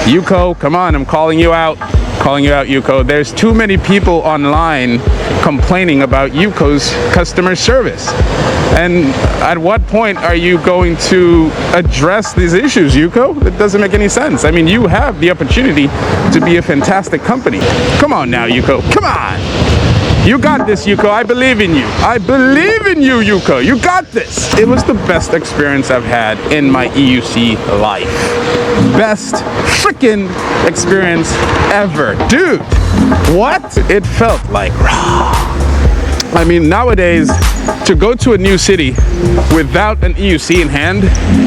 Yuko, come on, I'm calling you out. Calling you out, Yuko. There's too many people online complaining about Yuko's customer service. And at what point are you going to address these issues, Yuko? It doesn't make any sense. I mean, you have the opportunity to be a fantastic company. Come on now, Yuko. Come on. You got this, Yuko. I believe in you. I believe in you, Yuko. You got this. It was the best experience I've had in my EUC life. Best freaking experience ever. Dude, what? It felt like raw. I mean, nowadays, to go to a new city without an EUC in hand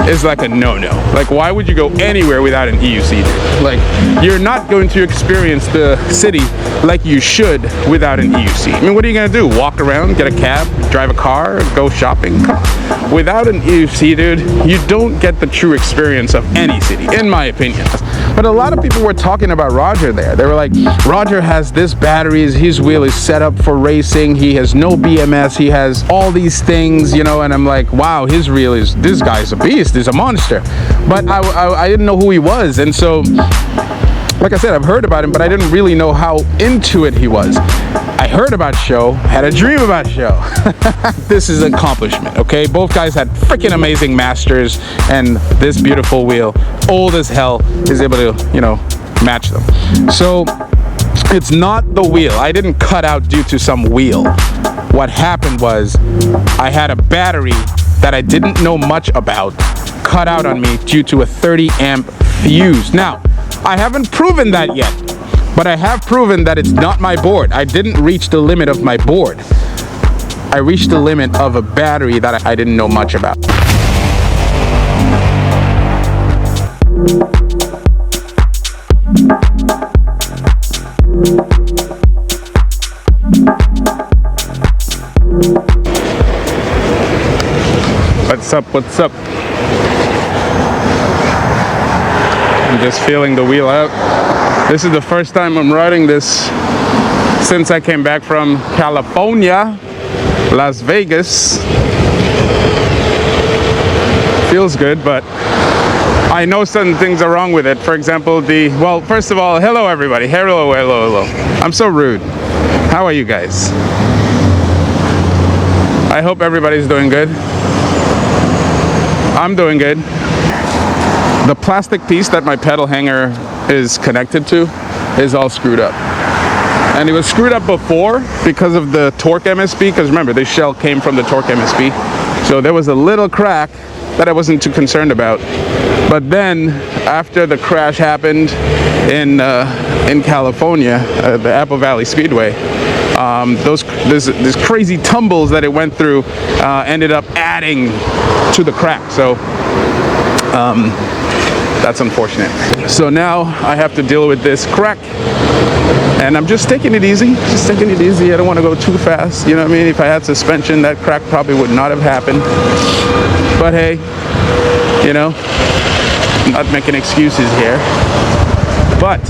is like a no-no. Like, why would you go anywhere without an EUC? Like, you're not going to experience the city like you should without an EUC. I mean, what are you gonna do? Walk around, get a cab, drive a car, go shopping? Come on. Without an EUC, dude, you don't get the true experience of any city, in my opinion. But a lot of people were talking about Roger there. They were like, Roger has this batteries, his wheel is set up for racing, he has no BMS, he has all these things, you know, and I'm like, wow, his wheel is, this guy's a beast, he's a monster. But I didn't know who he was, and so, like I said, I've heard about him, but I didn't really know how into it he was. I heard about Show, had a dream about Show. This is an accomplishment, okay? Both guys had freaking amazing masters, and this beautiful wheel, old as hell, is able to, you know, match them. So, it's not the wheel. I didn't cut out due to some wheel. What happened was, I had a battery that I didn't know much about cut out on me due to a 30 amp fuse. Now, I haven't proven that yet, but I have proven that it's not my board. I didn't reach the limit of my board. I reached the limit of a battery that I didn't know much about. What's up, what's up? I'm just feeling the wheel out. This is the first time I'm riding this since I came back from California, Las Vegas. Feels good, but I know certain things are wrong with it. For example, well, first of all, hello everybody. Hello, hello, hello. I'm so rude. How are you guys? I hope everybody's doing good. I'm doing good. The plastic piece that my pedal hanger is connected to is all screwed up. And it was screwed up before because of the torque MSP, because remember, this shell came from the torque MSP. So there was a little crack that I wasn't too concerned about. But then, after the crash happened in California, the Apple Valley Speedway, these crazy tumbles that it went through ended up adding to the crack. So that's unfortunate. So now I have to deal with this crack, and I'm just taking it easy. Just taking it easy. I don't want to go too fast. You know what I mean? If I had suspension, that crack probably would not have happened. But hey, you know, I'm not making excuses here. But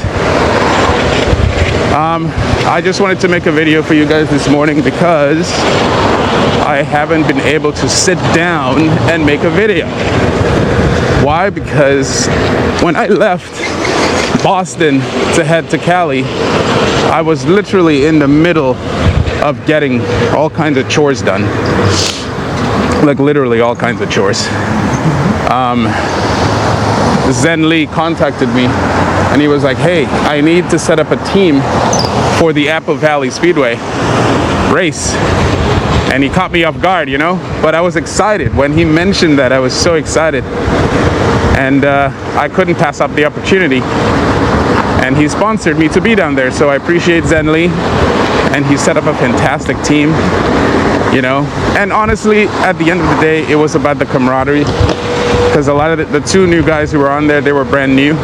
I just wanted to make a video for you guys this morning because I haven't been able to sit down and make a video. Why? Because when I left Boston to head to Cali, I was literally in the middle of getting all kinds of chores done. Like literally all kinds of chores. Zen Lee contacted me and he was like, hey, I need to set up a team for the Apple Valley Speedway race. And he caught me off guard, you know, but I was excited. When he mentioned that, I was so excited. And I couldn't pass up the opportunity. And he sponsored me to be down there, so I appreciate Zen Lee. And he set up a fantastic team, you know. And honestly, at the end of the day, it was about the camaraderie. Because a lot of the two new guys who were on there, they were brand new.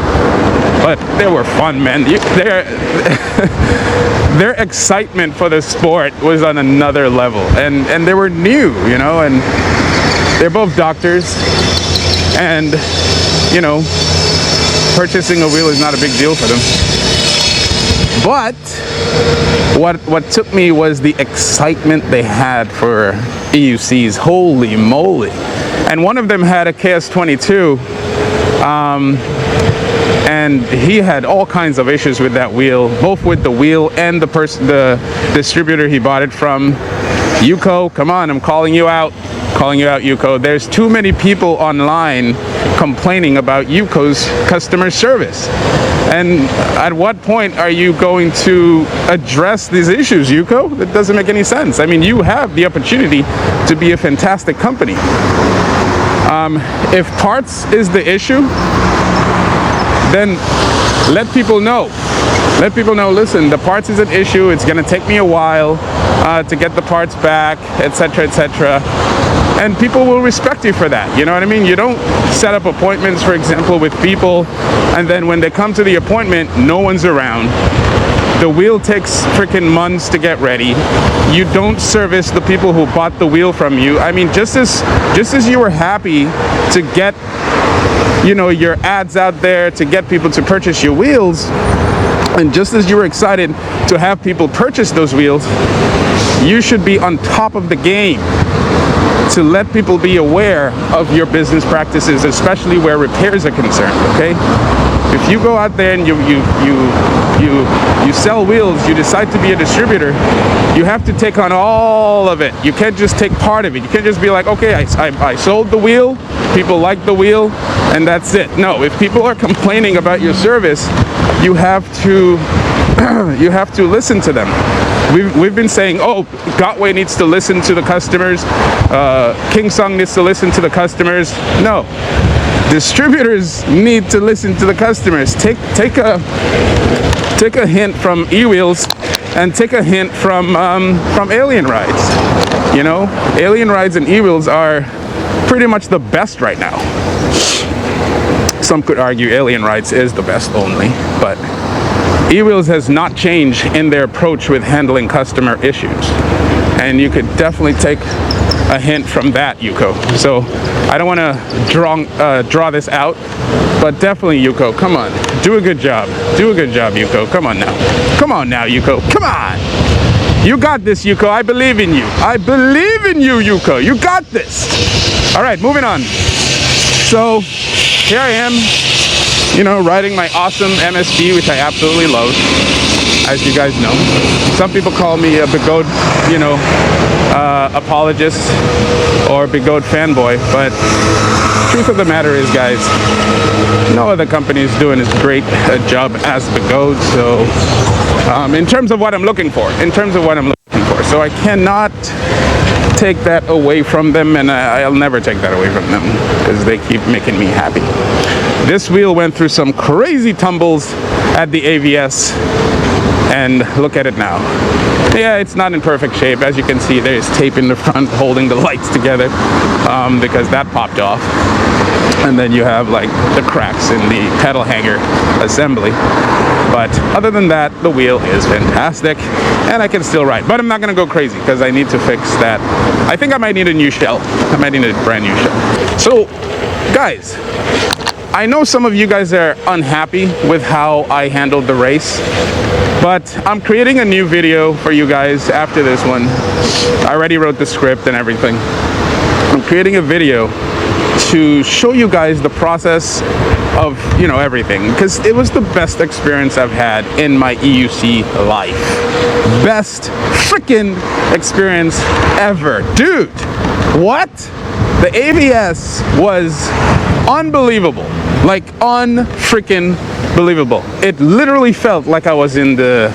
But they were fun, man. Their excitement for the sport was on another level. And they were new, you know, and they're both doctors. And, you know, purchasing a wheel is not a big deal for them. But what took me was the excitement they had for EUCs. Holy moly. And one of them had a KS22. And and he had all kinds of issues with that wheel, both with the wheel and the distributor he bought it from. Yuko, come on, I'm calling you out, Yuko. There's too many people online complaining about Yuko's customer service. And at what point are you going to address these issues, Yuko? That doesn't make any sense. I mean, you have the opportunity to be a fantastic company. If parts is the issue, then let people know. Let people know, listen, the parts is an issue. It's going to take me a while to get the parts back, etc., etc. And people will respect you for that. You know what I mean? You don't set up appointments, for example, with people, and then when they come to the appointment, no one's around. The wheel takes freaking months to get ready. You don't service the people who bought the wheel from you. I mean, just as you were happy to get, you know, your ads out there to get people to purchase your wheels, and just as you were excited to have people purchase those wheels, you should be on top of the game to let people be aware of your business practices, especially where repairs are concerned, okay? If you go out there and you sell wheels, you decide to be a distributor, you have to take on all of it. You can't just take part of it. You can't just be like, okay, I sold the wheel, people like the wheel, and that's it. No, if people are complaining about your service, you have to listen to them. We've been saying, oh, Gotway needs to listen to the customers, King Sung needs to listen to the customers. No, distributors need to listen to the customers. Take a hint from Ewheels and take a hint from Alien Rides. You know, Alien Rides and Ewheels are pretty much the best right now. Some could argue Alien Rides is the best only, but Ewheels has not changed in their approach with handling customer issues. And you could definitely take a hint from that, Yuko. So I don't want to draw this out, but definitely, Yuko, come on. Do a good job. Do a good job, Yuko. Come on now. Come on now, Yuko. Come on. You got this, Yuko. I believe in you. I believe in you, Yuko. You got this. All right, moving on. So here I am, you know, riding my awesome MSB, which I absolutely love, as you guys know. Some people call me a Begode, you know, apologist or Begode fanboy, but truth of the matter is, guys, no other company is doing as great a job as Begode. So in terms of what I'm looking for, so I cannot take that away from them, and I'll never take that away from them because they keep making me happy. This wheel went through some crazy tumbles at the AVS, and look at it now. Yeah, it's not in perfect shape. As you can see, there's tape in the front holding the lights together because that popped off. And then you have like the cracks in the pedal hanger assembly. But other than that, the wheel is fantastic and I can still ride. But I'm not gonna go crazy because I need to fix that. I think I might need a new shell. I might need a brand new shell. So, guys, I know some of you guys are unhappy with how I handled the race, but I'm creating a new video for you guys after this one. I already wrote the script and everything. I'm creating a video to show you guys the process of, you know, everything, because it was the best experience I've had in my EUC life. Best freaking experience ever. Dude, what? The AVS was unbelievable. Like, unfreaking believable. It literally felt like I was in the,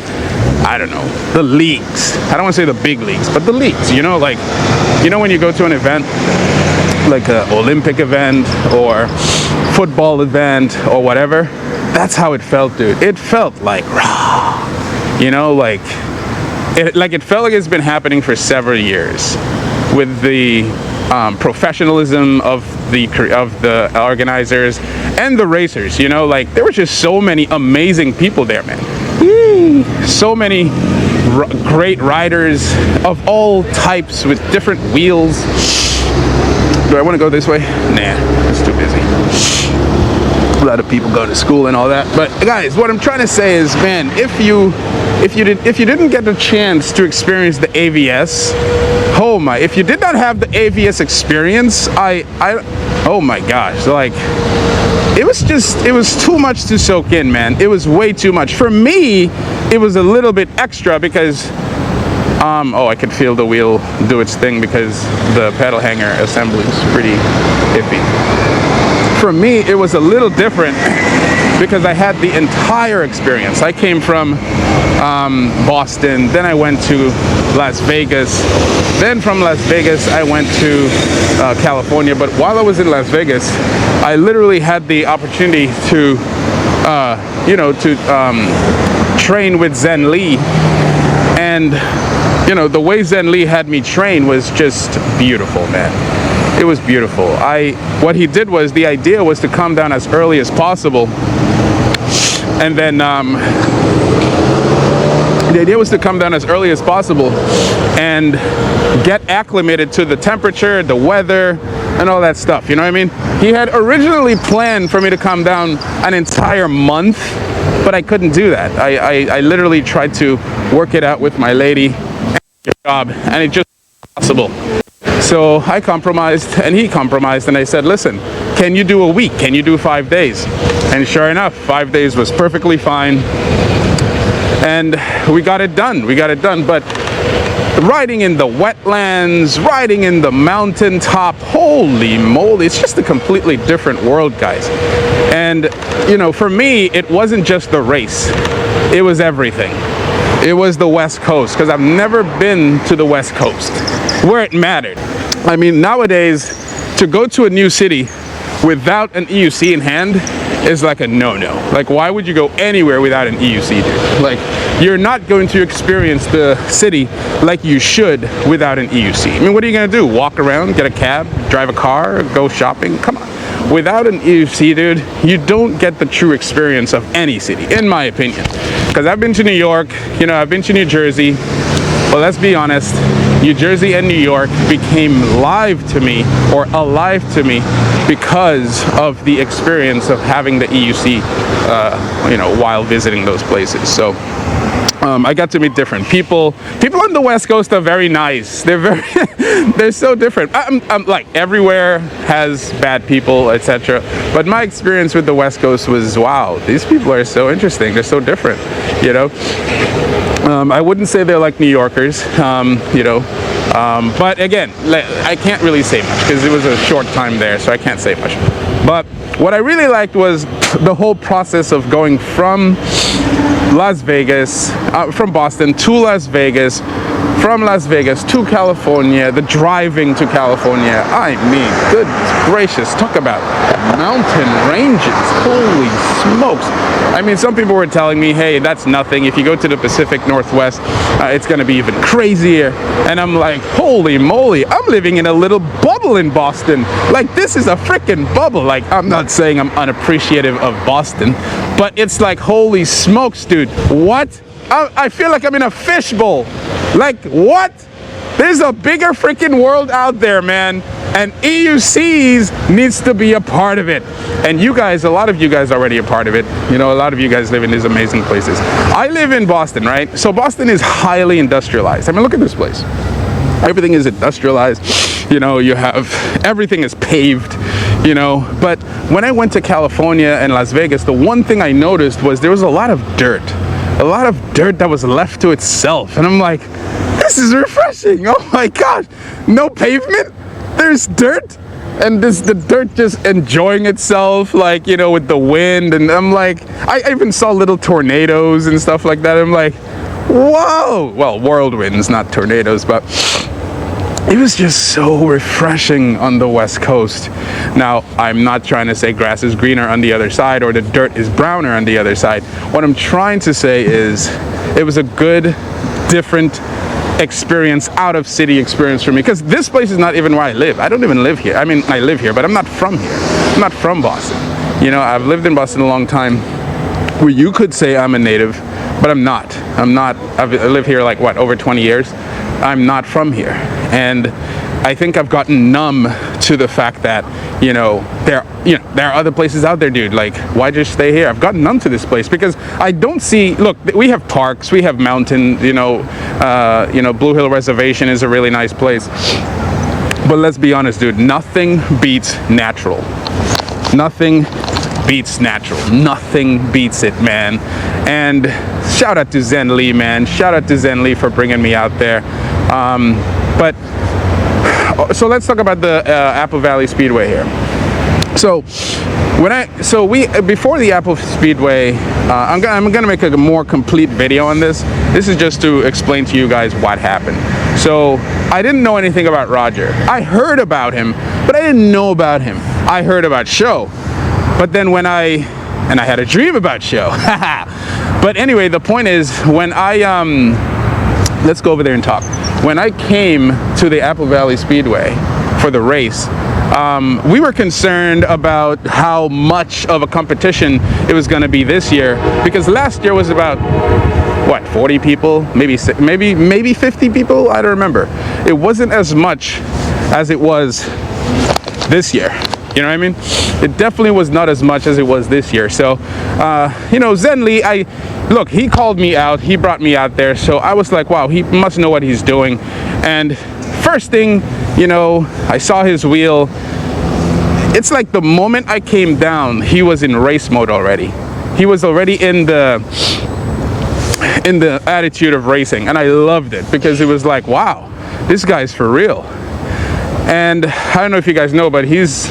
I don't know, the leagues. I don't want to say the big leagues, but the leagues, you know, like, you know when you go to an event, like an Olympic event or football event or whatever, that's how it felt, dude. It felt like, rah, you know, like it felt like it's been happening for several years with the professionalism of the organizers and the racers, you know, like there were just so many amazing people there, man. So many great riders of all types with different wheels. Do I want to go this way? Nah, it's too busy. A lot of people go to school and all that. But guys, what I'm trying to say is, man, if you didn't get the chance to experience the AVS, oh my, if you did not have the AVS experience, oh my gosh, like it was too much to soak in, man. It was way too much. For me, it was a little bit extra because, oh, I could feel the wheel do its thing because the pedal hanger assembly is pretty iffy. For me, it was a little different because I had the entire experience. I came from Boston, then I went to Las Vegas, then from Las Vegas I went to California. But while I was in Las Vegas, I literally had the opportunity to train with Zen Lee, and the way Zen Lee had me train was just beautiful, man. It was beautiful. What he did was, the idea was to come down as early as possible, and then the idea was to come down as early as possible and get acclimated to the temperature, the weather, and all that stuff. You know what I mean? He had originally planned for me to come down an entire month, but I couldn't do that. I literally tried to work it out with my lady and the job, and it just wasn't possible. So I compromised and he compromised, and I said, listen, can you do a week? Can you do 5 days? And sure enough, 5 days was perfectly fine. And we got it done. But riding in the wetlands, riding in the mountaintop, holy moly, it's just a completely different world, guys. And, for me, it wasn't just the race. It was everything. It was the West Coast, because I've never been to the West Coast where it mattered. I mean, nowadays, to go to a new city without an EUC in hand is like a no-no. Like, why would you go anywhere without an EUC, dude? Like, you're not going to experience the city like you should without an EUC. I mean, what are you gonna do? Walk around, get a cab, drive a car, go shopping? Come on. Without an EUC, dude, you don't get the true experience of any city, in my opinion. Because I've been to New York, I've been to New Jersey. Well, let's be honest, New Jersey and New York became alive to me because of the experience of having the EUC, while visiting those places. So I got to meet different people. People on the West Coast are very nice. They're so different. I'm like, everywhere has bad people, etc. But my experience with the West Coast was, wow, these people are so interesting. They're so different, I wouldn't say they're like New Yorkers, but again, I can't really say much because it was a short time there, so I can't say much. But what I really liked was the whole process of going from Las Vegas, from Boston to Las Vegas, from Las Vegas to California, the driving to California. I mean, goodness gracious, talk about mountain ranges, holy smokes. I mean, some people were telling me, hey, that's nothing. If you go to the Pacific Northwest, it's going to be even crazier. And I'm like, holy moly, I'm living in a little bubble in Boston. Like, this is a freaking bubble. Like, I'm not saying I'm unappreciative of Boston, but it's like, holy smokes, dude. What? I feel like I'm in a fishbowl. Like, what? There's a bigger freaking world out there, man. And EUCs needs to be a part of it. And you guys, a lot of you guys are already a part of it. A lot of you guys live in these amazing places. I live in Boston, right? So Boston is highly industrialized. I mean, look at this place. Everything is industrialized. You have, everything is paved, But when I went to California and Las Vegas, the one thing I noticed was there was a lot of dirt. A lot of dirt that was left to itself. And I'm like, this is refreshing. Oh my gosh. No pavement. There's dirt. And the dirt just enjoying itself, like, with the wind. And I'm like, I even saw little tornadoes and stuff like that. I'm like, whoa. Well, whirlwinds, not tornadoes, but it was just so refreshing on the West Coast. Now, I'm not trying to say grass is greener on the other side or the dirt is browner on the other side. What I'm trying to say is it was a good, different experience, out of city experience for me, because this place is not even where I live. I don't even live here. I mean, I live here, but I'm not from here. I'm not from Boston. I've lived in Boston a long time, where you could say I'm a native, but I'm not. I've lived here like, over 20 years. I'm not from here. And I think I've gotten numb to the fact that, there are other places out there, dude. Like, why just stay here? I've gotten numb to this place because I don't see, look, we have parks, we have mountain, Blue Hill Reservation is a really nice place. But let's be honest, dude, nothing beats natural. Nothing beats natural. Nothing beats it, man. And shout out to Zen Lee, man. Shout out to Zen Lee for bringing me out there. So let's talk about the Apple Valley Speedway here. So before the Apple Speedway, I'm gonna make a more complete video on this. This is just to explain to you guys what happened. So I didn't know anything about Roger. I heard about him, but I didn't know about him. I heard about Show, but then I had a dream about Show. But anyway, the point is, when let's go over there and talk. When I came to the Apple Valley Speedway for the race, we were concerned about how much of a competition it was going to be this year, because last year was about, what, 40 people, maybe 50 people, I don't remember. It wasn't as much as it was this year. You know what I mean? It definitely was not as much as it was this year. So, you know, Zen Lee, look, he called me out, he brought me out there. So I was like, wow, he must know what he's doing. And first thing, you know, I saw his wheel. It's like the moment I came down, he was in race mode already. He was already in the attitude of racing, and I loved it, because it was like, wow, this guy's for real. And I don't know if you guys know, but he's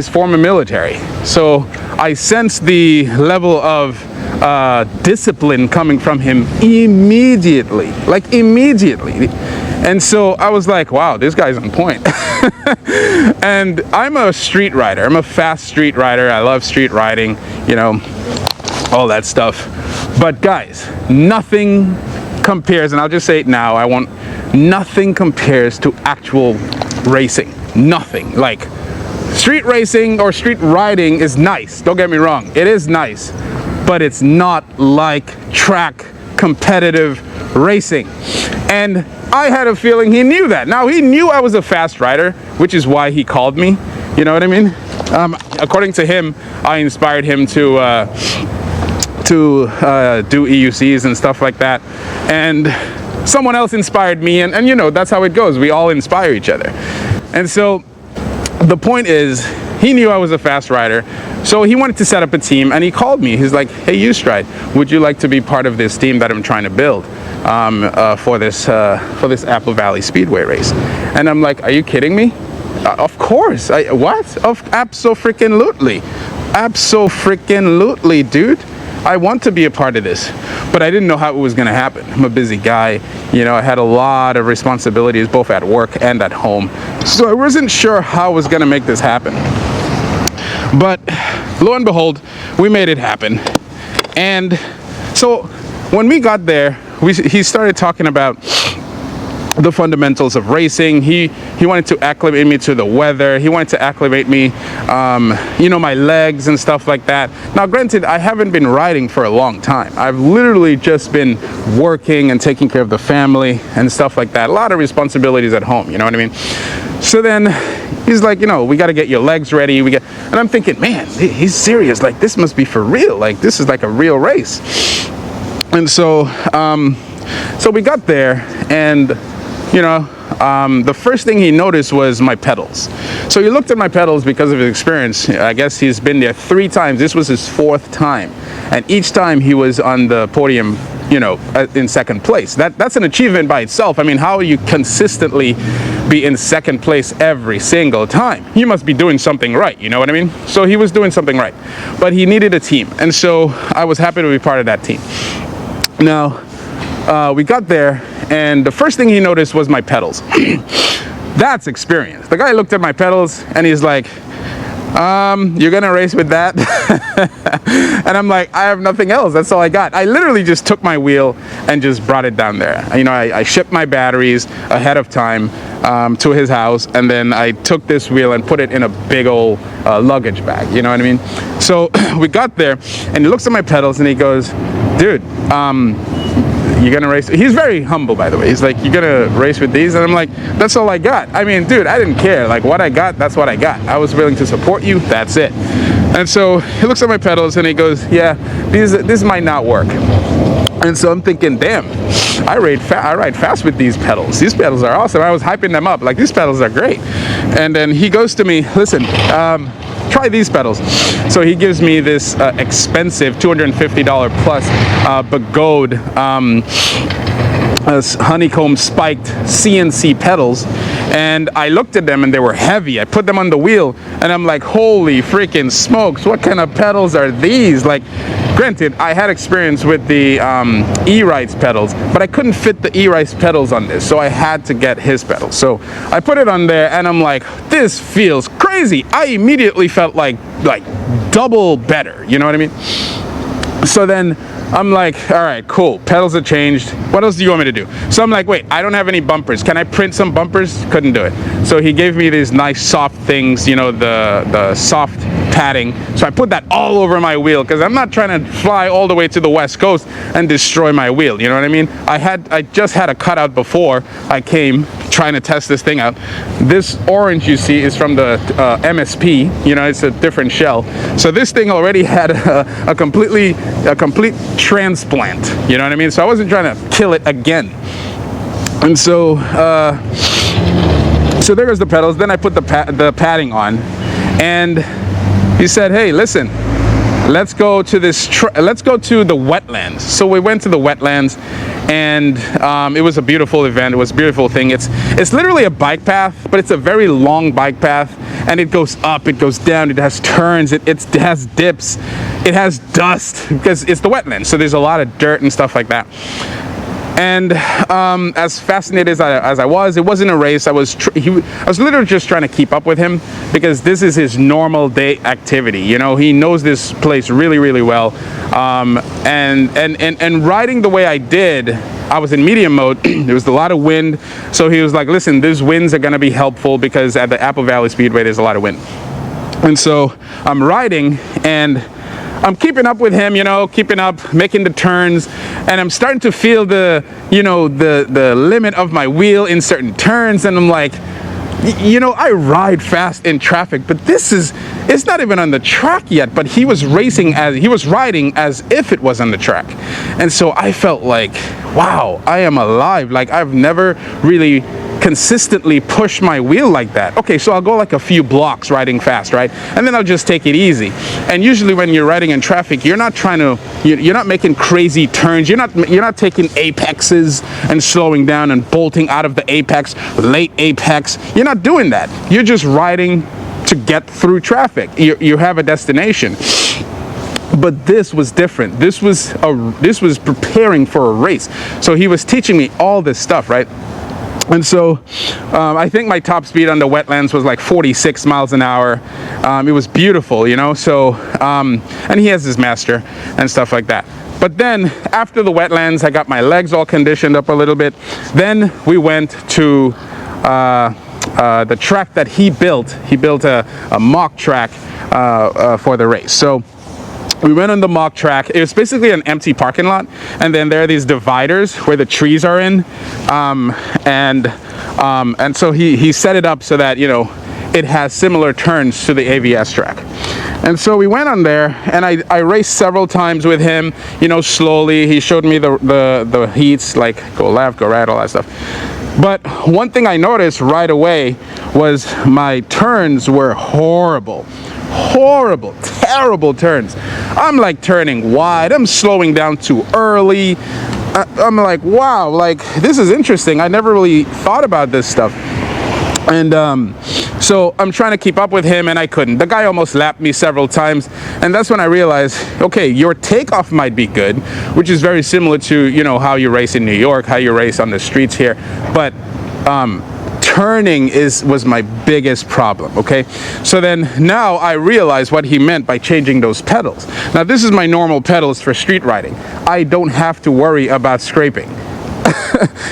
former military, so I sensed the level of discipline coming from him immediately, like immediately. And so I was like, wow, this guy's on point. And I'm a street rider. I'm a fast street rider. I love street riding, you know, all that stuff. But guys, nothing compares, and I'll just say it now, nothing compares to actual racing. Nothing. Like, street racing or street riding is nice, don't get me wrong, it is nice, but it's not like track competitive racing. And I had a feeling he knew that. Now, he knew I was a fast rider, which is why he called me, you know what I mean? According to him, I inspired him to do EUCs and stuff like that, and someone else inspired me, and you know, that's how it goes, we all inspire each other. And so the point is, he knew I was a fast rider, so he wanted to set up a team, and he called me. He's like, hey, UStride, would you like to be part of this team that I'm trying to build for this Apple Valley Speedway race? And I'm like, are you kidding me? Of course. Abso-freaking-lutely. Abso-freaking-lutely, dude. I want to be a part of this, but I didn't know how it was going to happen. I'm a busy guy, you know, I had a lot of responsibilities both at work and at home, so I wasn't sure how I was going to make this happen. But lo and behold, we made it happen. And so when we got there, he started talking about the fundamentals of racing. He wanted to acclimate me to the weather. He wanted to acclimate me, you know, my legs and stuff like that. Now, granted, I haven't been riding for a long time. I've literally just been working and taking care of the family and stuff like that. A lot of responsibilities at home, you know what I mean? So then he's like, you know, we got to get your legs ready. And I'm thinking, man, he's serious. Like, this must be for real. Like, this is like a real race. And so, so we got there, and you know, the first thing he noticed was my pedals. So he looked at my pedals because of his experience. I guess he's been there 3 times. This was his 4th time. And each time he was on the podium, you know, in 2nd place. That's an achievement by itself. I mean, how you consistently be in 2nd place every single time? You must be doing something right, you know what I mean? So he was doing something right. But he needed a team. And so I was happy to be part of that team. Now, we got there, and the first thing he noticed was my pedals. That's experience. The guy looked at my pedals, and he's like, you're gonna race with that? And I'm like, I have nothing else, that's all I got. I literally just took my wheel and just brought it down there. You know, I shipped my batteries ahead of time to his house, and then I took this wheel and put it in a big old luggage bag, you know what I mean? So we got there, and he looks at my pedals, and he goes, dude, you're gonna race? He's very humble, by the way. He's like, you're gonna race with these? And I'm like, that's all I got. I mean, dude, I didn't care. Like, what I got, that's what I got. I was willing to support you, that's it. And so he looks at my pedals and he goes, yeah, this might not work. And so I'm thinking, damn, I ride fast with these pedals. These pedals are awesome. I was hyping them up, like, these pedals are great. And then he goes to me, listen, try these pedals. So he gives me this expensive $250 plus Begode honeycomb spiked CNC pedals, and I looked at them and they were heavy. I put them on the wheel and I'm like, holy freaking smokes, what kind of pedals are these? Like, granted, I had experience with the E-Ride's pedals, but I couldn't fit the E-Ride's pedals on this, so I had to get his pedals. So I put it on there and I'm like, this feels crazy. I immediately felt like double better, you know what I mean? So then I'm like, all right, cool, pedals are changed. What else do you want me to do? So I'm like, wait, I don't have any bumpers. Can I print some bumpers? Couldn't do it. So he gave me these nice soft things, you know, the soft padding. So I put that all over my wheel because I'm not trying to fly all the way to the West Coast and destroy my wheel, you know what I mean? I just had a cutout before I came trying to test this thing out. This orange you see is from the MSP, you know, it's a different shell. So this thing already had a complete transplant, you know what I mean? So I wasn't trying to kill it again. And so so there goes the pedals. Then I put the padding on, and he said, hey, listen, let's go to let's go to the wetlands. So we went to the wetlands, and it was a beautiful event. It was a beautiful thing. It's literally a bike path, but it's a very long bike path, and it goes up, it goes down, it has turns, it has dips, it has dust because it's the wetlands. So there's a lot of dirt and stuff like that. And as fascinated as I was, it wasn't a race. I was literally just trying to keep up with him because this is his normal day activity. You know, he knows this place really, really well. And riding the way I did, I was in medium mode. There was a lot of wind. So he was like, listen, these winds are going to be helpful because at the Apple Valley Speedway, there's a lot of wind. And so I'm riding and I'm keeping up with him, you know, keeping up, making the turns, and I'm starting to feel the limit of my wheel in certain turns, and I'm like, you know, I ride fast in traffic, but it's not even on the track yet, but he was riding as if it was on the track. And so I felt like, wow, I am alive. Like, I've never really consistently push my wheel like that. Okay, so I'll go like a few blocks riding fast, right? And then I'll just take it easy. And usually when you're riding in traffic, you're not making crazy turns. You're not taking apexes and slowing down and bolting out of the apex, late apex. You're not doing that. You're just riding to get through traffic. You have a destination. But this was different. This was preparing for a race. So he was teaching me all this stuff, right? And so I think my top speed on the wetlands was like 46 miles an hour. It was beautiful, you know, so, and he has his master and stuff like that. But then after the wetlands, I got my legs all conditioned up a little bit. Then we went to the track that he built. He built a mock track for the race. So we went on the mock track. It was basically an empty parking lot, and then there are these dividers where the trees are in, and so he set it up so that, you know, it has similar turns to the AVS track. And so we went on there, and I raced several times with him, you know, slowly. He showed me the heats, like go left, go right, all that stuff. But one thing I noticed right away was my turns were horrible, terrible turns. I'm like turning wide, I'm slowing down too early. I'm like, wow, like this is interesting. I never really thought about this stuff. And so I'm trying to keep up with him, and I couldn't. The guy almost lapped me several times, and that's when I realized, okay, your takeoff might be good, which is very similar to, you know, how you race in New York, how you race on the streets here, but turning was my biggest problem. Okay, so then now I realize what he meant by changing those pedals. Now this is my normal pedals for street riding. I don't have to worry about scraping.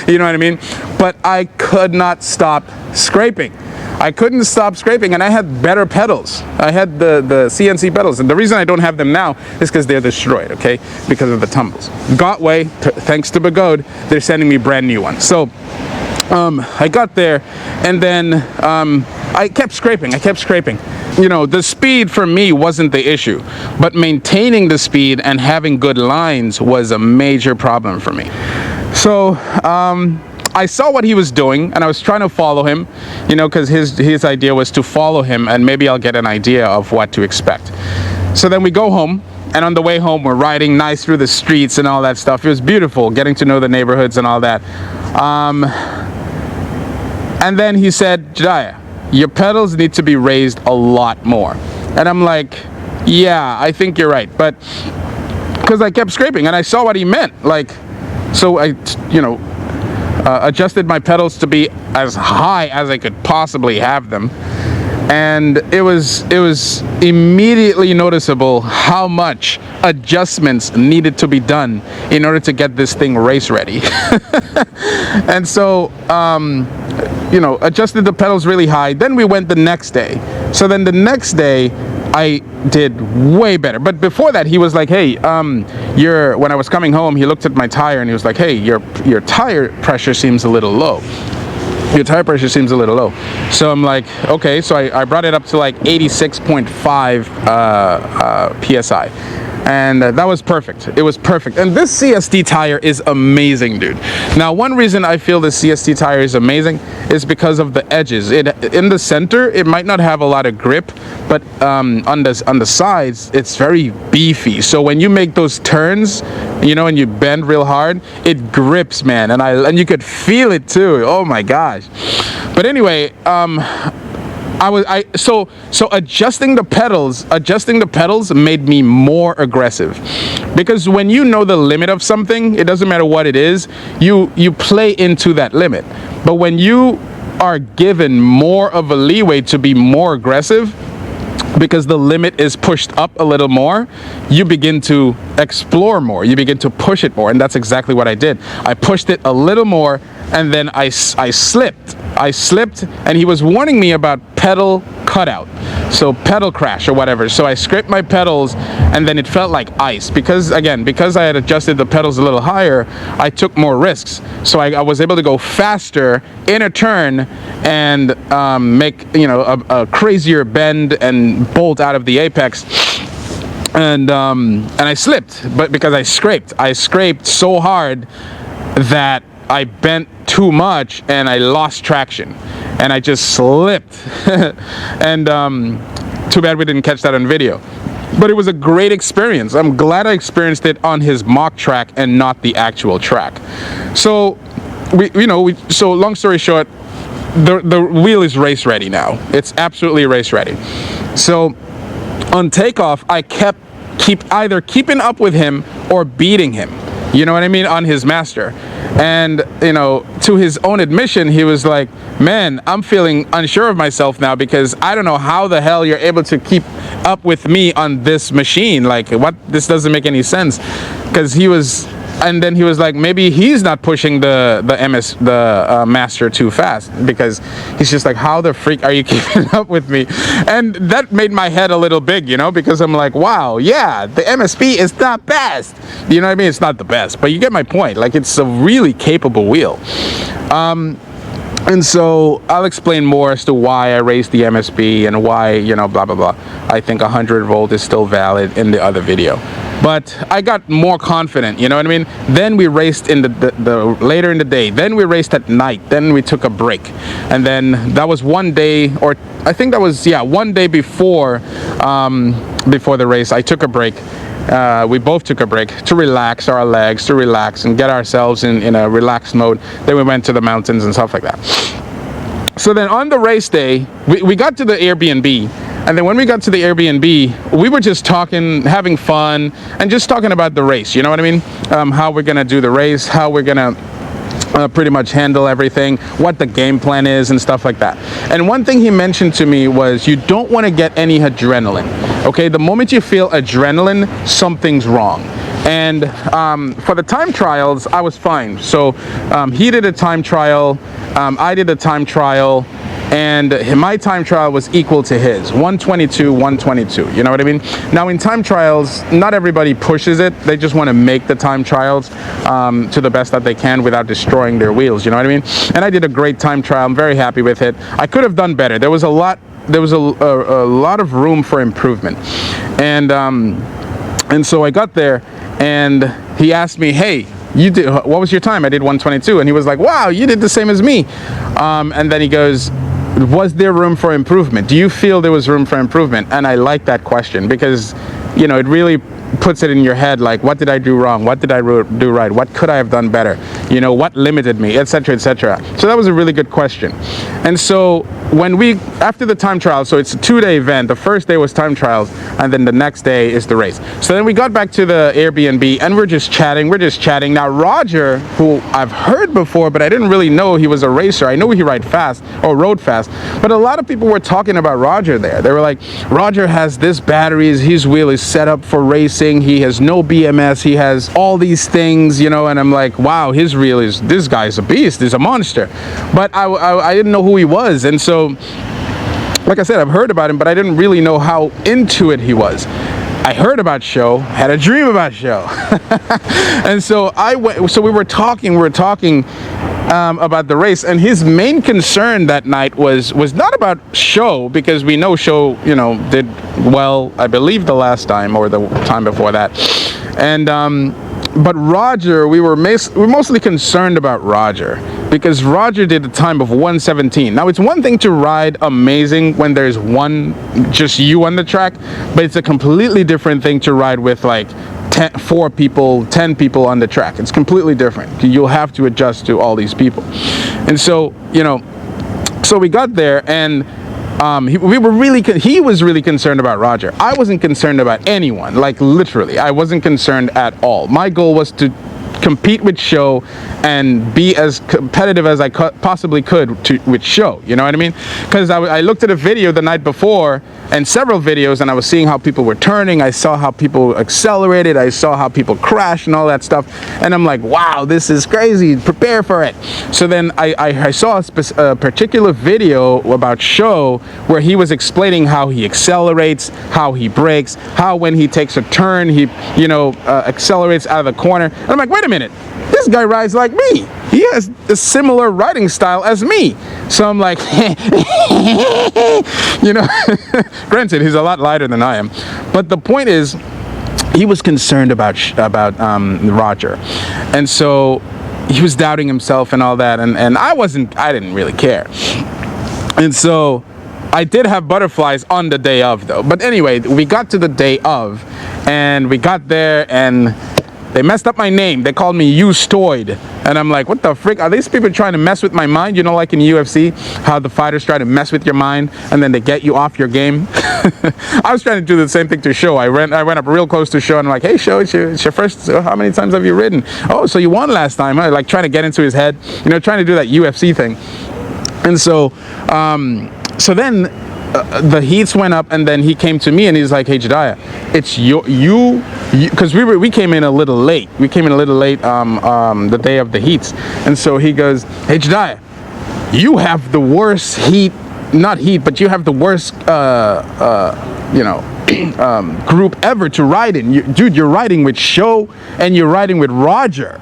You know what I mean? But I could not stop scraping. I couldn't stop scraping, and I had better pedals. I had the CNC pedals, and the reason I don't have them now is because they're destroyed, okay? Because of the tumbles. Gotway, thanks to Begode, they're sending me brand new ones. So I got there, and then I kept scraping. You know, the speed for me wasn't the issue, but maintaining the speed and having good lines was a major problem for me. So I saw what he was doing, and I was trying to follow him, you know, because his idea was to follow him, and maybe I'll get an idea of what to expect. So then we go home, and on the way home, we're riding nice through the streets and all that stuff. It was beautiful, getting to know the neighborhoods and all that. And then he said, Jediah, your pedals need to be raised a lot more. And I'm like, yeah, I think you're right. But because I kept scraping, and I saw what he meant. Like, so I, you know, adjusted my pedals to be as high as I could possibly have them. And it was immediately noticeable how much adjustments needed to be done in order to get this thing race ready. And so, you know, adjusted the pedals really high. Then we went the next day. So then the next day, I did way better. But before that, he was like, hey, when I was coming home, he looked at my tire and he was like, hey, your tire pressure seems a little low. Your tire pressure seems a little low. So I'm like, okay. So I brought it up to like 86.5 PSI. And that was perfect. It was perfect. And this CST tire is amazing, dude. Now, one reason I feel this CST tire is amazing is because of the edges. In the center, it might not have a lot of grip, but on the sides, it's very beefy. So when you make those turns, you know, and you bend real hard, it grips, man. And you could feel it too. Oh my gosh. But anyway, so adjusting the pedals made me more aggressive, because when you know the limit of something, it doesn't matter what it is, you play into that limit. But when you are given more of a leeway to be more aggressive, because the limit is pushed up a little more, you begin to explore more, you begin to push it more. And that's exactly what I did. I pushed it a little more, and then I slipped, and he was warning me about pedal cutout, so pedal crash or whatever. So I scraped my pedals, and then it felt like ice, because I had adjusted the pedals a little higher, I took more risks. So I was able to go faster in a turn and make, you know, a crazier bend and bolt out of the apex. And I slipped, but because I scraped so hard that I bent too much and I lost traction, and I just slipped. And too bad we didn't catch that on video. But it was a great experience. I'm glad I experienced it on his mock track and not the actual track. So so long story short, the wheel is race ready now. It's absolutely race ready. So on takeoff, I kept either keeping up with him or beating him. You know what I mean? On his master. And, you know, to his own admission, he was like, man, I'm feeling unsure of myself now, because I don't know how the hell you're able to keep up with me on this machine. Like, what? This doesn't make any sense. Because and then he was like, maybe he's not pushing the master too fast, because he's just like, how the freak are you keeping up with me? And that made my head a little big, you know, because I'm like, wow, yeah, the MSP is not best. You know what I mean? It's not the best, but you get my point. Like, it's a really capable wheel. And so I'll explain more as to why I raised the MSP and why, you know, blah, blah, blah. I think 100 volt is still valid in the other video. But I got more confident, you know what I mean? Then we raced in the later in the day. Then we raced at night. Then we took a break. And then that was one day, or I think that was, yeah, one day before the race, I took a break. We both took a break to relax our legs, to relax and get ourselves in a relaxed mode. Then we went to the mountains and stuff like that. So then on the race day, we got to the Airbnb. And then when we got to the Airbnb, we were just talking, having fun, and just talking about the race. You know what I mean? How we're going to do the race, how we're going to pretty much handle everything, what the game plan is and stuff like that. And one thing he mentioned to me was, you don't want to get any adrenaline. Okay, the moment you feel adrenaline, something's wrong. And for the time trials, I was fine. So he did a time trial, I did a time trial, and my time trial was equal to his, 122, 122, you know what I mean? Now in time trials, not everybody pushes it. They just want to make the time trials to the best that they can without destroying their wheels, you know what I mean? And I did a great time trial. I'm very happy with it. I could have done better. There was a lot of room for improvement. And so I got there, and he asked me, hey, you did, what was your time? I did 122. And he was like, wow, you did the same as me. And then he goes, was there room for improvement? Do you feel there was room for improvement? And I like that question because, you know, it really puts it in your head, like, what did I do wrong? What did I do right? What could I have done better? You know, what limited me, etc., etc. So that was a really good question. And so when after the time trial, so it's a 2-day event. The first day was time trials, and then the next day is the race. So then we got back to the Airbnb, and we're just chatting. Now Roger, who I've heard before, but I didn't really know he was a racer. I know he rode fast, but a lot of people were talking about Roger there. They were like, Roger has this batteries, his wheel is set up for racing, he has no BMS, he has all these things, you know, and I'm like, wow, his reel is, this guy's a beast, he's a monster. But I didn't know who he was, and so, like I said, I've heard about him, but I didn't really know how into it he was. I heard about show, had a dream about show. And so we were talking about the race, and his main concern that night was not about show, because we know show, you know, did well, I believe, the last time or the time before that. And but Roger, we were mostly concerned about Roger, because Roger did a time of 117. Now, it's one thing to ride amazing when there's just you on the track, but it's a completely different thing to ride with like 4 people, 10 people on the track. It's completely different. You'll have to adjust to all these people. And so, you know, so we got there, and he was really concerned about Roger. I wasn't concerned about anyone, like literally. I wasn't concerned at all. My goal was to compete with show and be as competitive as I possibly could with show, you know what I mean? Because I looked at a video the night before, and several videos, and I was seeing how people were turning, I saw how people accelerated, I saw how people crashed and all that stuff, and I'm like, wow, this is crazy, prepare for it. So then I saw a particular video about show where he was explaining how he accelerates, how he brakes, how when he takes a turn, he, you know, accelerates out of the corner. And I'm like, wait a minute, this guy rides like me. He has a similar riding style as me. So I'm like, you know, granted, he's a lot lighter than I am. But the point is, he was concerned about Roger. And so he was doubting himself and all that. And I didn't really care. And so I did have butterflies on the day of, though. But anyway, we got to the day of, and we got there, and they messed up my name. They called me UStride. And I'm like, what the frick? Are these people trying to mess with my mind? You know, like in UFC, how the fighters try to mess with your mind and then they get you off your game? I was trying to do the same thing to Show. I went up real close to Show, and I'm like, hey, Show, it's your first, how many times have you ridden? Oh, so you won last time, huh? Like trying to get into his head, you know, trying to do that UFC thing. And so, so then the heats went up, and then he came to me and he's like, hey, Jediah, it's you, because we came in a little late. We came in a little late the day of the heats. And so he goes, hey, Jediah, you have the worst heat, not heat, but you have the worst, you know, group ever to ride in. Dude, you're riding with Show and you're riding with Roger.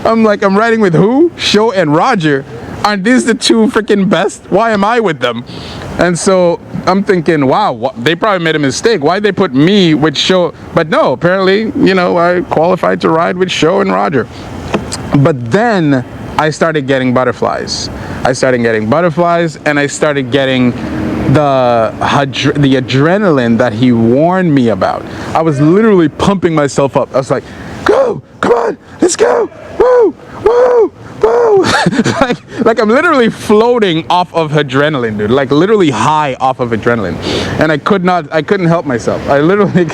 I'm like, I'm riding with who? Show and Roger. Aren't these the two freaking best? Why am I with them? And so I'm thinking, wow, they probably made a mistake. Why'd they put me with Show? But no, apparently, you know, I qualified to ride with Show and Roger. But then I started getting butterflies. And I started getting the adrenaline that he warned me about. I was literally pumping myself up. I was like, go, come on, let's go, woo, woo, woo. like I'm literally floating off of adrenaline, dude. Like literally high off of adrenaline. And I couldn't help myself. I literally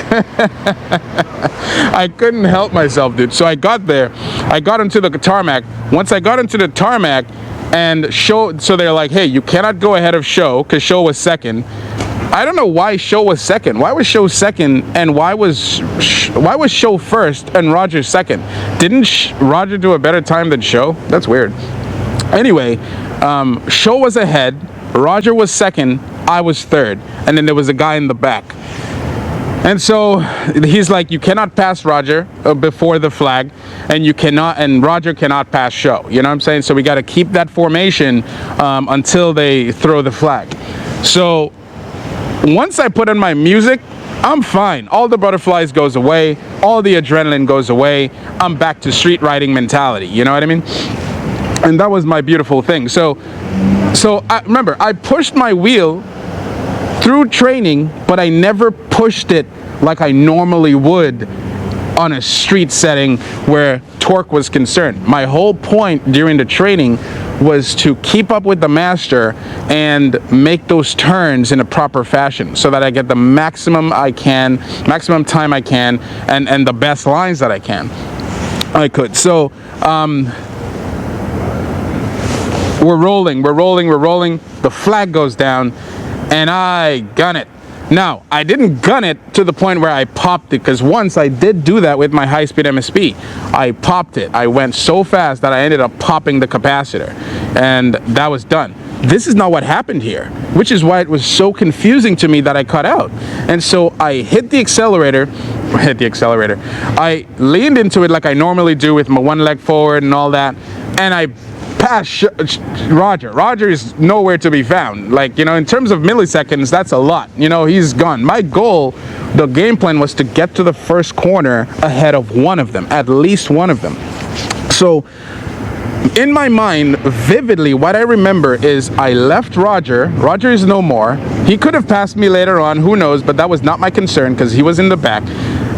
I couldn't help myself, dude. So I got there, I got into the tarmac. Once I got into the tarmac, and Show, so they're like, hey, you cannot go ahead of Show, because Show was second. I don't know why Show was second. Why was Show second, and why was Show first and Roger second? Didn't Roger do a better time than Show? That's weird. Anyway, Show was ahead, Roger was second, I was third, and then there was a guy in the back. And so he's like, you cannot pass Roger before the flag, and Roger cannot pass Show. You know what I'm saying? So we got to keep that formation until they throw the flag. So once I put on my music, I'm fine. All the butterflies goes away, all the adrenaline goes away. I'm back to street riding mentality, you know what I mean? And that was my beautiful thing. So remember, I pushed my wheel through training, but I never pushed it like I normally would on a street setting where torque was concerned. My whole point during the training was to keep up with the master and make those turns in a proper fashion so that I get the maximum time I can, and the best lines that I could. So we're rolling. The flag goes down and I gun it. Now, I didn't gun it to the point where I popped it, because once I did do that with my high-speed MSP. I popped it. I went so fast that I ended up popping the capacitor, and that was done. This is not what happened here, which is why it was so confusing to me that I cut out. And so I hit the accelerator. I leaned into it like I normally do with my one leg forward and all that, and I passed Roger. Roger is nowhere to be found. Like, you know, in terms of milliseconds, that's a lot. You know, he's gone. My goal, the game plan, was to get to the first corner ahead of one of them, at least one of them. So in my mind, vividly, what I remember is I left Roger. Roger is no more. He could have passed me later on, who knows, but that was not my concern because he was in the back.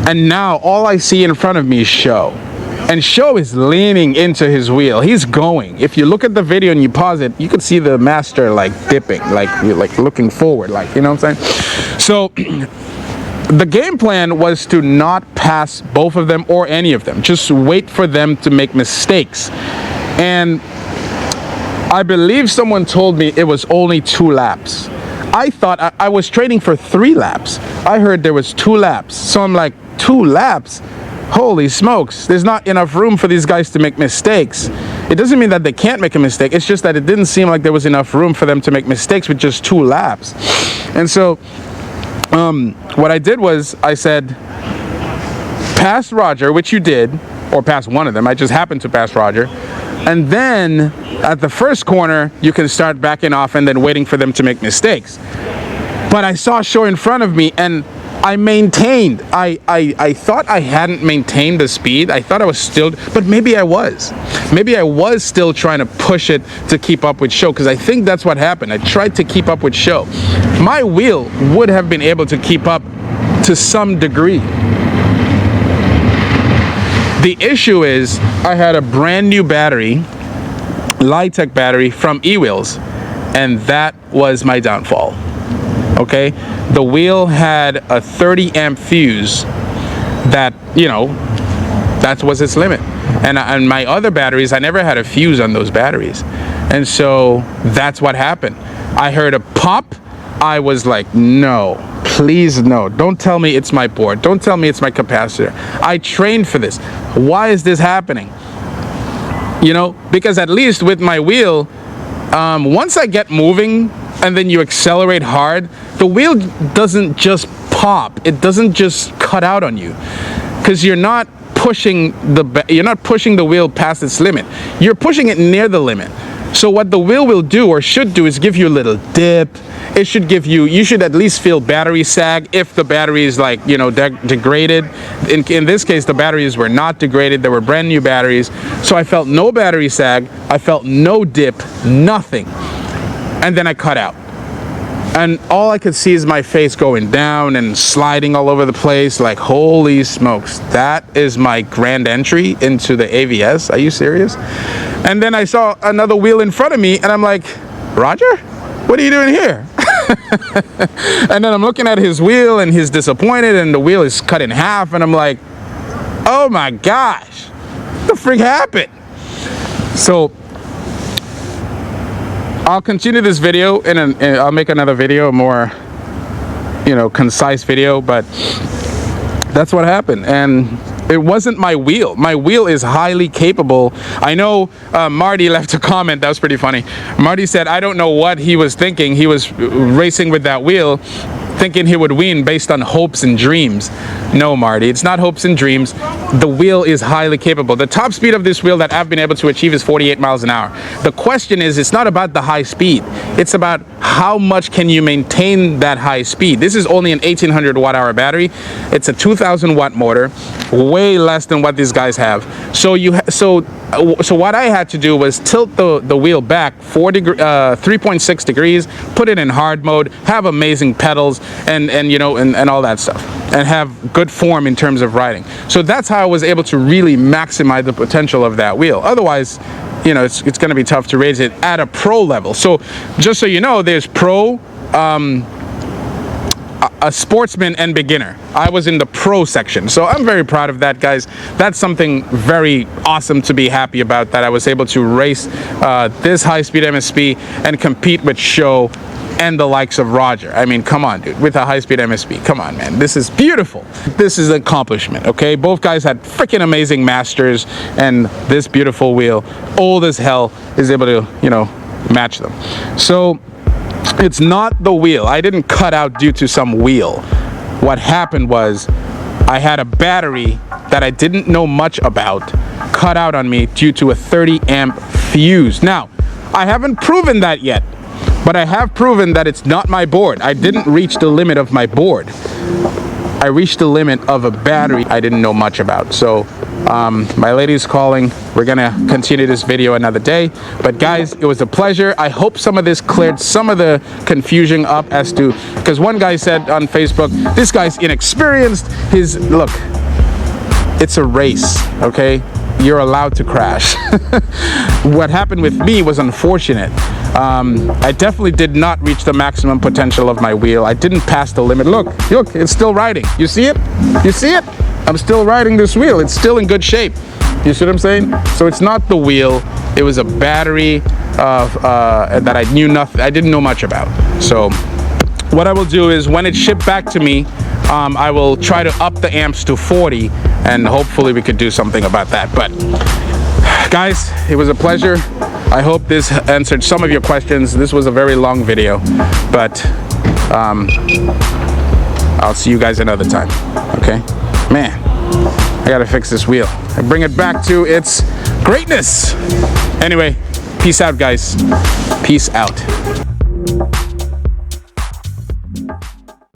And now all I see in front of me is Show. And Show is leaning into his wheel. He's going. If you look at the video and you pause it, you can see the master like dipping, like looking forward, like, you know what I'm saying? So the game plan was to not pass both of them or any of them. Just wait for them to make mistakes. And I believe someone told me it was only 2 laps. I thought I was training for 3 laps. I heard there was 2 laps. So I'm like, 2 laps? Holy smokes, there's not enough room for these guys to make mistakes. It doesn't mean that they can't make a mistake. It's just that it didn't seem like there was enough room for them to make mistakes with just 2 laps. And so what I did was I said, pass Roger, which you did, or pass one of them. I just happened to pass Roger. And then at the first corner, you can start backing off and then waiting for them to make mistakes. But I saw Show in front of me, and I maintained. I thought I hadn't maintained the speed. I thought I was still, but maybe I was. Maybe I was still trying to push it to keep up with Show, because I think that's what happened. I tried to keep up with Show. My wheel would have been able to keep up to some degree. The issue is I had a brand new battery, Litech battery from Ewheels, and that was my downfall. Okay, the wheel had a 30 amp fuse that, you know, that was its limit. And my other batteries, I never had a fuse on those batteries. And so that's what happened. I heard a pop. I was like, no, please no. Don't tell me it's my board. Don't tell me it's my capacitor. I trained for this. Why is this happening? You know, because at least with my wheel, once I get moving and then you accelerate hard, the wheel doesn't just pop. It doesn't just cut out on you, because you're not pushing the wheel past its limit. You're pushing it near the limit. So what the wheel will do, or should do, is give you a little dip. It should give you, you should at least feel battery sag if the battery is, like, you know, degraded. In this case, the batteries were not degraded. They were brand new batteries. So I felt no battery sag. I felt no dip, nothing. And then I cut out. And all I could see is my face going down and sliding all over the place. Like, holy smokes, that is my grand entry into the AVS. Are you serious? And then I saw another wheel in front of me, and I'm like, Roger, what are you doing here? And then I'm looking at his wheel, and he's disappointed, and the wheel is cut in half, and I'm like, oh my gosh, what the freak happened? So I'll continue this video, and I'll make another video, a more, you know, concise video, but that's what happened. And it wasn't my wheel. My wheel is highly capable. I know Marty left a comment. That was pretty funny. Marty said, I don't know what he was thinking. He was racing with that wheel, thinking he would win based on hopes and dreams. No, Marty, it's not hopes and dreams. The wheel is highly capable. The top speed of this wheel that I've been able to achieve is 48 miles an hour. The question is, it's not about the high speed. It's about how much can you maintain that high speed? This is only an 1800 watt-hour battery. It's a 2000 watt motor, way less than what these guys have. So what I had to do was tilt the wheel back 3.6 degrees, put it in hard mode, have amazing pedals, and all that stuff, and have good form in terms of riding. So that's how I was able to really maximize the potential of that wheel. Otherwise, it's going to be tough to raise it at a pro level. So just so you know, there's pro, a sportsman, and beginner. I was in the pro section, so I'm very proud of that, guys. That's something very awesome to be happy about, that I was able to race this high-speed MSP and compete with Show and the likes of Roger. I mean, come on, dude, with a high-speed MSP. Come on, man. This is beautiful. This is an accomplishment, okay? Both guys had freaking amazing masters, and this beautiful wheel, old as hell, is able to, match them. So it's not the wheel. I didn't cut out due to some wheel. What happened was I had a battery that I didn't know much about cut out on me due to a 30 amp fuse. Now, I haven't proven that yet, but I have proven that it's not my board. I didn't reach the limit of my board. I reached the limit of a battery I didn't know much about. So my lady's calling. We're gonna continue this video another day. But guys, it was a pleasure. I hope some of this cleared some of the confusion up as to, because one guy said on Facebook, this guy's inexperienced. Look, it's a race, okay? You're allowed to crash. What happened with me was unfortunate. I definitely did not reach the maximum potential of my wheel. I didn't pass the limit. Look, it's still riding. You see it? You see it? I'm still riding this wheel. It's still in good shape. You see what I'm saying? So it's not the wheel. It was a battery that I didn't know much about. So what I will do is, when it's shipped back to me, I will try to up the amps to 40, and hopefully we could do something about that. But guys, it was a pleasure. I hope this answered some of your questions. This was a very long video, but I'll see you guys another time, okay? Man, I gotta fix this wheel and bring it back to its greatness. Anyway, peace out, guys. Peace out.